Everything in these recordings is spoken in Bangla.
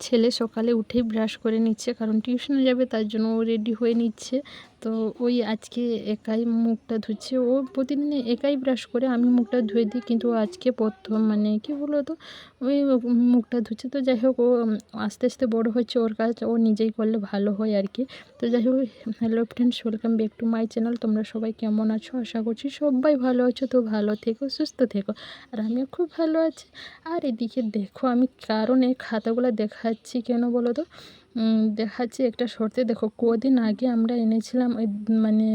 ছেলে সকালে উঠেই ব্রাশ করে নিচ্ছে, কারণ টিউশনে যাবে তার জন্য ও রেডি হয়ে নিচ্ছে। তো ওই আজকে একাই মুখটা ধুচ্ছে। ও প্রতিদিন একাই ব্রাশ করে, আমি মুখটা ধুয়ে দিই, কিন্তু ও আজকে প্রথম মানে কি বলো তো, ওই মুখটা ধুচ্ছে। তো যাই হোক, ও আস্তে আস্তে বড় হচ্ছে, ওর কাজ ও নিজেই করলে ভালো হয় আর কি। তো যাই হোক, hello friends, welcome back to my channel. তোমরা সবাই কেমন আছো? আশা করছি সবাই ভালো আছো। তো ভালো থেকো, সুস্থ থেকো, আর আমিও খুব ভালো আছি। আর এদিকে দেখো, আমি কারণ এই খাতাগুলো দেখাচ্ছি কেন বলো তো, দেখাচ্ছি একটা শর্তে। দেখো, কদিন আগে আমরা এনেছিলাম ওই মানে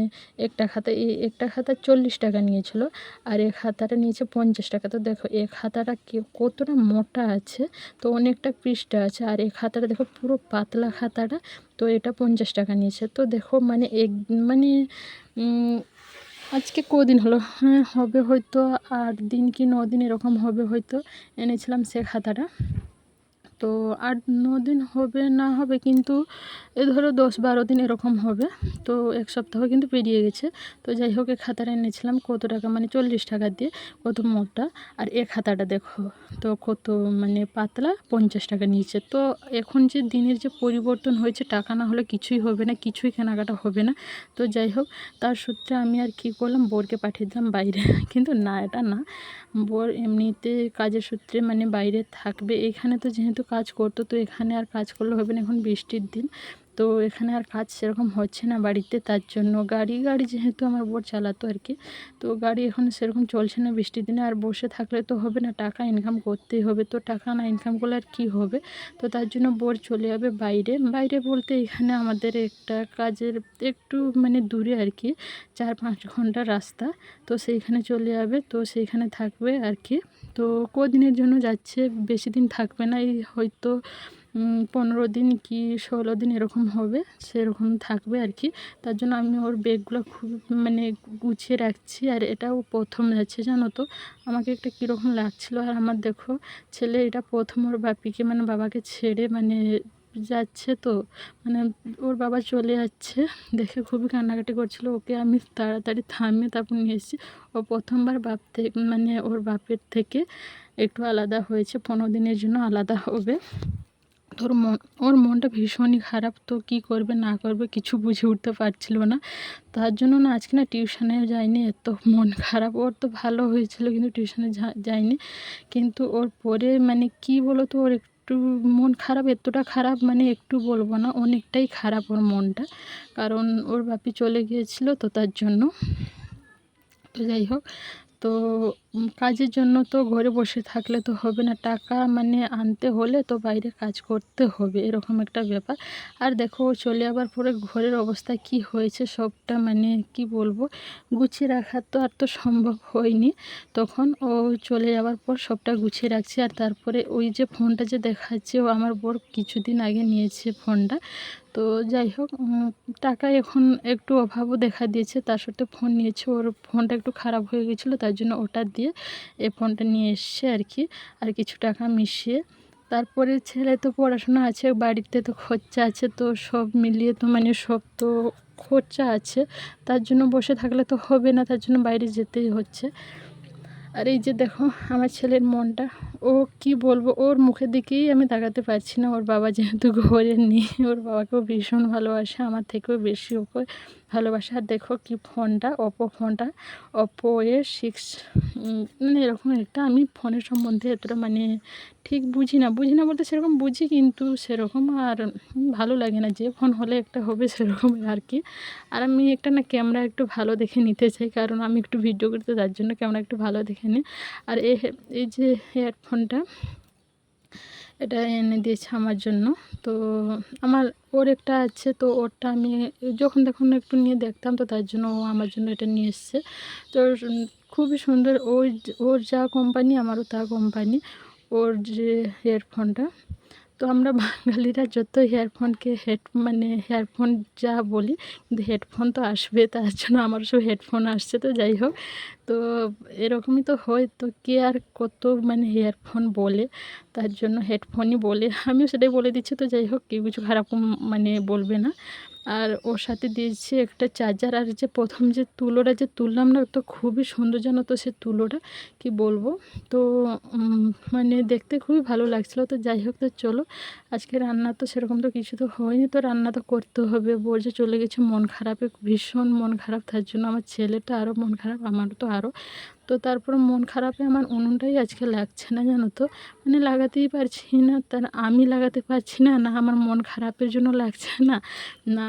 একটা খাতা, এই একটা খাতা 40 টাকা নিয়েছিল, আর এই খাতাটা নিয়েছে 50 টাকা। তো দেখো এই খাতাটা কতটা মোটা আছে, তো অনেকটা পৃষ্ঠা আছে। আর এই খাতাটা দেখো পুরো পাতলা খাতাটা, তো এটা 50 টাকা নিয়েছে। তো দেখো মানে মানে আজকে কদিন হলো, হ্যাঁ হবে হয়তো 8 দিন কি 9 দিন এরকম হবে হয়তো এনেছিলাম সে খাতাটা। তো 8-9 দিন হবে না হবে, কিন্তু এ ধরো 10-12 দিন এরকম হবে। তো 1 সপ্তাহ কিন্তু পেরিয়ে গেছে। তো যাই হোক, এই খাতাটা এনেছিলাম কত টাকা, মানে 40 টাকা দিয়ে, কত মোটা। আর এই খাতাটা দেখো তো কত মানে পাতলা, 50 টাকা নিয়েছে। তো এখন যে দিনের যে পরিবর্তন হয়েছে, টাকা না হলে কিছুই হবে না, কিছুই কেনাকাটা হবে না। তো যাই হোক, তার সূত্রে আমি আর কি করলাম, বোরকে পাঠিয়ে দিলাম বাইরে। কিন্তু না, এটা না, বোর এমনিতে কাজের সূত্রে মানে বাইরে থাকবে। এখানে তো যেহেতু কাজ করতো, তো এখানে আর কাজ করলে হবে না, এখন বৃষ্টির দিন। তো এখানে আর কাজ সেরকম হচ্ছে না বাড়িতে, তার জন্য গাড়ি যেহেতু আমার বর চালাতো আর কি। তো গাড়ি এখন সেরকম চলছে না বৃষ্টির দিনে, আর বসে থাকলে তো হবে না, টাকা ইনকাম করতেই হবে। তো টাকা না ইনকাম করলে আর কী হবে। তো তার জন্য বর চলে যাবে বাইরে। বাইরে বলতে এখানে আমাদের একটা কাজের একটু মানে দূরে আর কি, 4-5 ঘন্টা রাস্তা। তো সেইখানে চলে যাবে, তো সেইখানে থাকবে আর কি। তো কদিনের জন্য যাচ্ছে, বেশি দিন থাকবে না, এই হয়তো 15 দিন কি 16 দিন এরকম হবে, সেরকম থাকবে আর কি। তার জন্য আমি ওর ব্যাগগুলো খুব মানে গুছিয়ে রাখছি। আর এটাও প্রথম যাচ্ছে, জানো তো, আমাকে একটা কীরকম লাগছিলো। আর আমার দেখো ছেলে এটা প্রথম ওর বাপিকে মানে বাবাকে ছেড়ে মানে যাচ্ছে। তো মানে ওর বাবা চলে যাচ্ছে দেখে খুবই কান্নাকাটি করছিল। ওকে আমি তাড়াতাড়ি থামিয়ে তারপর নিয়ে এসেছি। ও প্রথমবার বাপ থেকে মানে ওর বাপের থেকে একটু আলাদা হয়েছে, 15 দিনের জন্য আলাদা হবে। ওর মনটা ভীষণই খারাপ। তো কী করবে না করবে কিছু বুঝে উঠতে পারছিল না। তার জন্য না আজকে না টিউশনে যায়নি, এত মন খারাপ। ওর তো ভালো হয়েছিল, কিন্তু টিউশনে যায়নি। কিন্তু ওর পরে মানে কি বলো তো, ওর একটু মন খারাপ, এতটা খারাপ মানে একটু বলবো না, অনেকটাই খারাপ ওর মনটা, কারণ ওর বাপি চলে গিয়েছিল, তো তার জন্য। তো যাই হোক, তো কাজের জন্য তো ঘরে বসে থাকলে তো হবে না, টাকা মানে আনতে হলে তো বাইরে কাজ করতে হবে, এরকম একটা ব্যাপার। আর দেখো, ও চলে যাবার পরে ঘরের অবস্থা কি হয়েছে সবটা মানে কি বলবো, গুছিয়ে রাখা তো আর তো সম্ভব হয়নি। তখন ও চলে যাওয়ার পর সবটা গুছিয়ে রাখছি। আর তারপরে ওই যে ফোনটা যে দেখাচ্ছে, ও আমার বর কিছুদিন আগে নিয়েছে ফোনটা। তো যাই হোক, টাকা এখন একটু অভাবও দেখা দিয়েছে, তার সাথে ফোন নিয়েছে। ওর ফোনটা একটু খারাপ হয়ে গেছিলো, তার জন্য ওটা দিয়ে এই ফোনটা নিয়ে এসছে আর কি, আর কিছু টাকা মিশিয়ে। তারপরে ছেলে তো পড়াশোনা আছে, বাড়িতে তো খরচা আছে, তো সব মিলিয়ে তো মানে সব তো খরচা আছে। তার জন্য বসে থাকলে তো হবে না, তার জন্য বাইরে যেতেই হচ্ছে। আর এই যে দেখো আমার ছেলের মনটা, ও কি বলবো, ওর মুখের দিকেই আমি তাকাতে পারছি না। ওর বাবা যেহেতু ঘরে নেই, ওর বাবাকেও ভীষণ ভালোবাসে, আমার থেকেও বেশি ওকে ভালোবাসে। আর দেখো কি ফোনটা, ওপো ফোনটা, ওপো A6 মানে এরকম একটা। আমি ফোনের সম্বন্ধে এতটা মানে ঠিক বুঝি না বলতে সেরকম বুঝি, কিন্তু সেরকম আর ভালো লাগে না। যে ফোন হলে একটা হবে সেরকমই আর কি। আর আমি একটা না ক্যামেরা একটু ভালো দেখে নিতে চাই, কারণ আমি একটু ভিডিও করতে, তার জন্য ক্যামেরা একটু ভালো দেখে নিই। আর এই যে হেডফোনটা, এটা এনে দিয়েছে আমার জন্য। তো আমার ওর একটা আছে, তো ওরটা আমি যখন তখন একটু নিয়ে দেখতাম, তো তার জন্য ও আমার জন্য এটা নিয়ে এসছে। তো খুবই সুন্দর। ওর যা কোম্পানি আমারও তা কোম্পানি, ওর যে হেডফোনটা। তো আমরা বাঙালিরা যত হেয়ারফোনকে মানে হেয়ারফোন যা বলি, কিন্তু হেডফোন তো আসবে, তার জন্য আমার সব হেডফোন আসছে। তো যাই হোক, তো এরকমই তো হয়। তো কে আর কত মানে হেয়ারফোন বলে, তার জন্য হেডফোনই বলে, আমিও সেটাই বলে দিচ্ছি। তো যাই হোক, কেউ কিছু খারাপ মানে বলবে না। আর ওর সাথে দিয়েছি একটা চার্জার। আর যে প্রথম যে তুলোটা যে তুললাম না, তো খুবই সুন্দর জানো তো সে তুলোটা, কি বলবো। তো মানে দেখতে খুবই ভালো লাগছিলো। তো যাই হোক, তো চলো আজকে রান্না তো সেরকম তো কিছু তো হয়নি, তো রান্না তো করতে হবে। বোর যে চলে গেছে মন খারাপে, ভীষণ মন খারাপ, তার জন্য আমার ছেলেটা আরও মন খারাপ, আমারও তো আরও। তো তারপর মন খারাপে আমার উনুনটাই আজকে লাগছে না জানো তো, মানে লাগাতেই পারছি না। তার আমি লাগাতে পারছি না, না আমার মন খারাপের জন্য লাগছে না, না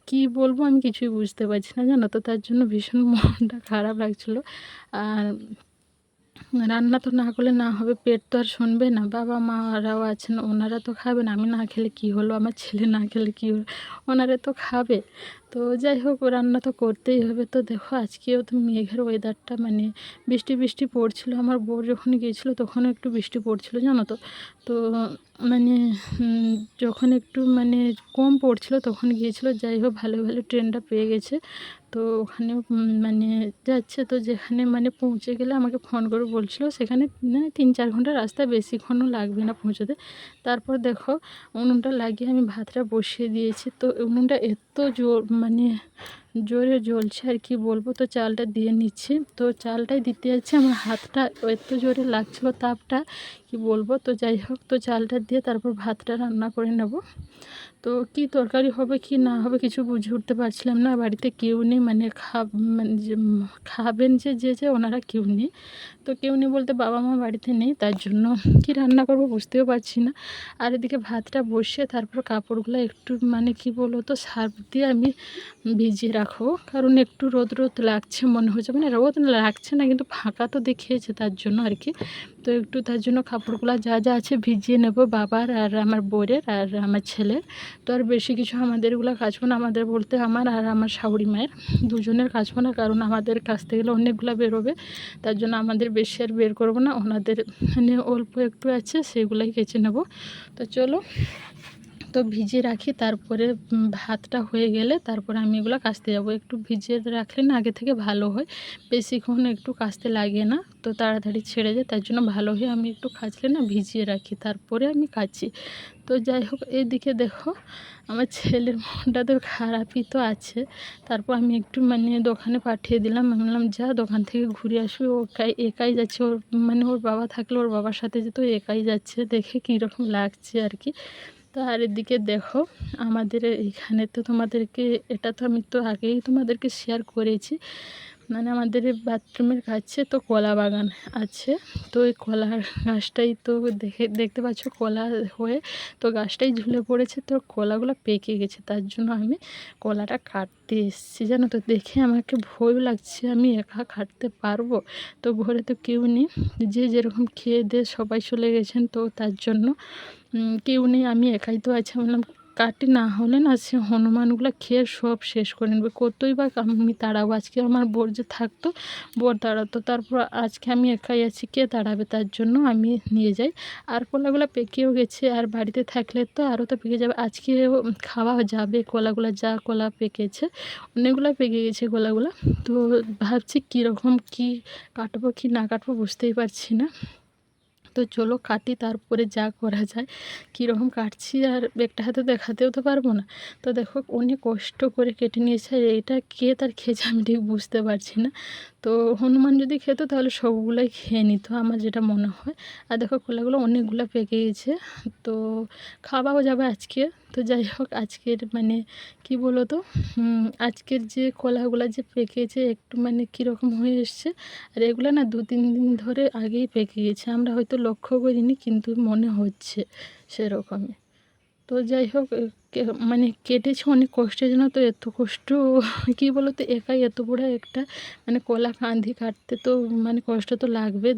কি বলবো আমি কিছুই বুঝতে পারছি না জানো তো, তার জন্য ভীষণ মনটা খারাপ লাগছিলো। আর রান্না তো না করলে না হবে, পেট তো আর শুনবে না, বাবা মারাও আছেন, ওনারা তো খাবেন, আমি না খেলে কি হলো, আমার ছেলে না খেলে কি হলো, ওনারা তো খাবে। তো যাই হোক রান্না তো করতেই হবে। তো দেখো আজকেও তো মেঘের ওয়েদারটা, মানে বৃষ্টি বৃষ্টি পড়ছিল, আমার বর যখন গিয়েছিলো তখনও একটু বৃষ্টি পড়ছিল জানো তো। তো মানে যখন একটু মানে কম পড়ছিল তখন গিয়েছিলো, যাই হোক ভালো ভালো ট্রেনটা পেয়ে গেছে। তো ওখানে মানে যাচ্ছে, তো যেখানে মানে পৌঁছে গেলে আমাকে ফোন করে বলছিলো সেখানে 3-4 ঘন্টা রাস্তা, বেশিক্ষণও লাগবে না পৌঁছাতে। তারপর দেখো উনুনটা লাগিয়ে আমি ভাতটা বসিয়ে দিয়েছি। তো উনুনটা এত জোর মানে জোরে জ্বলছে আর কি বলবো। তো চালটা দিয়ে নিচ্ছি, তো চালটাই দিতে যাচ্ছে, আমার হাতটা এত জোরে লাগছিলো তাপটা, কি বলবো। তো যাই হোক, তো চালটা দিয়ে তারপর ভাতটা রান্না করে নেব। তো কি তরকারি হবে কি না হবে কিছু বুঝে উঠতে পারছিলাম না, বাড়িতে কেউ নেই, মানে মানে যে খাবেন যে ওনারা কেউ নেই। তো কেউ নেই বলতে বাবা মা বাড়িতে নেই, তার জন্য কি রান্না করব বুঝতেও পারছি না। আর এদিকে ভাতটা বসিয়ে তারপর কাপড়গুলো একটু মানে কি বলো তো সার্ফ দিয়ে আমি ভিজিয়ে রাখবো, কারণ একটু রোদ রোদ লাগছে মনে হচ্ছে, মানে রোদ লাগছে না কিন্তু ফাঁকা তো দেখিয়েছে, তার জন্য আর কি। তো একটু তার জন্য কাপড়গুলো যা যা আছে ভিজিয়ে নেব, বাবার আর আমার বোরের আর আমার ছেলের। তো আর বেশি কিছু আমাদেরগুলো কাচবো না, আমাদের বলতে আমার আর আমার শাশুড়ি মায়ের দুজনের কাচবো না, কারণ আমাদের কাচতে গেলে অনেকগুলো বেরোবে, তার জন্য আমাদের বেশি আর বের করবো না, ওনাদের মানে অল্প একটু আছে সেগুলাই কেচে নেব। তো চলো, তো ভিজিয়ে রাখি, তারপরে ভাতটা হয়ে গেলে তারপরে আমি এগুলো কাচতে যাব। একটু ভিজিয়ে রাখলে না আগে থেকে ভালো হয়, বেশিক্ষণ একটু কাচতে লাগে না, তো তাড়াতাড়ি ছেড়ে যায়, তার জন্য ভালো হয় আমি একটু কাচলে না ভিজিয়ে রাখি তারপরে আমি কাচি। তো যাই হোক, এইদিকে দেখো আমার ছেলের মনটা তো খারাপই তো আছে। তারপর আমি একটু মানে দোকানে পাঠিয়ে দিলাম, আমি বললাম যা দোকান থেকে ঘুরে আসবে, ও একাই যাচ্ছে, ওর মানে ওর বাবা থাকলে ওর বাবার সাথে যেত, একাই যাচ্ছে, দেখে কীরকম লাগছে আর কি। তো আর এদিকে দেখো আমাদের এইখানে তো তোমাদেরকে এটা তো আমি তো আগেই তোমাদেরকে শেয়ার করেছি, মানে আমাদের বাথরুমের কাছে তো কলা বাগান আছে। তো ওই কলা গাছটাই তো দেখতে পাচ্ছ কলা হয়ে তো গাছটাই ঝুলে পড়েছে, তো কলাগুলো পেকে গেছে, তার জন্য আমি কলাটা কাটতে এসেছি জানো তো। দেখে আমাকে ভয় লাগছে, আমি একা কাটতে পারবো? তো ঘরে তো কেউ নেই, যে যেরকম খেয়ে দিয়ে সবাই চলে গেছেন, তো তার জন্য কেউ নেই, আমি একাই তো আছি। বললাম কাটি, না হলে না সে হনুমানগুলো খেয়ে সব শেষ করে নেবে, কতই বা আমি তাড়াবো। আজকে আমার বর যে থাকতো বর তাড়াতো, তারপর আজকে আমি একাই আছি, কে তাড়াবে, তার জন্য আমি নিয়ে যাই। আর কলাগুলো পেকেও গেছে, আর বাড়িতে থাকলে তো আরও তো পেকে যাবে, আজকে খাওয়া যাবে কলাগুলো, যা কলা পেকেছে অনেকগুলো পেকে গেছে কলাগুলো। তো ভাবছি কীরকম কি কাটবো কি না কাটবো বুঝতেই পারছি না। তো চলো কাটি, তারপরে যা করা যায়, কীরকম কাটছি আর একটা হাতে দেখাতেও তো পারবো না। তো দেখো অনেক কষ্ট করে কেটে নিয়েছে, আর এইটা কে তার খেয়েছে আমি ঠিক বুঝতে পারছি না। তো হনুমান যদি খেত তাহলে সবগুলোই খেয়ে নিত আমার যেটা মনে হয়। আর দেখো কলাগুলো অনেকগুলো পেকে গেছে, তো খাওয়াও যাবে আজকে। তো যাই হোক আজকের মানে কি বলো তো, আজকের যে কলাগুলো যে পেকেছে একটু মানে কীরকম হয়ে এসছে, আর এগুলো না 2-3 দিন ধরে আগেই পেকে গেছে, আমরা হয়তো লক্ষ্য করিনি কিন্তু মনে হচ্ছে সেরকমই। তো যাই হোক মানে কেটেছি অনেক কষ্টের জন্য, তো এত কষ্ট কী বলো তো, একাই এত বড় একটা মানে কলা কাঁধি কাটতে তো মানে কষ্ট তো লাগবে,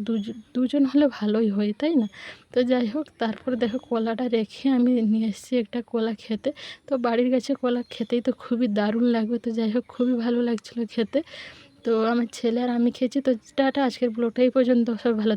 দুজন হলে ভালোই হয় তাই না। তো যাই হোক তারপর দেখো কলাটা রেখে আমি নিয়ে এসেছি একটা কলা খেতে। তো বাড়ির কাছে কলা খেতেই তো খুবই দারুণ লাগবে, তো যাই হোক খুবই ভালো লাগছিলো খেতে। তো আমার ছেলে আর আমি খেয়েছি। তো টাটা, আজকের ব্লগটা এই পর্যন্ত, সব ভালো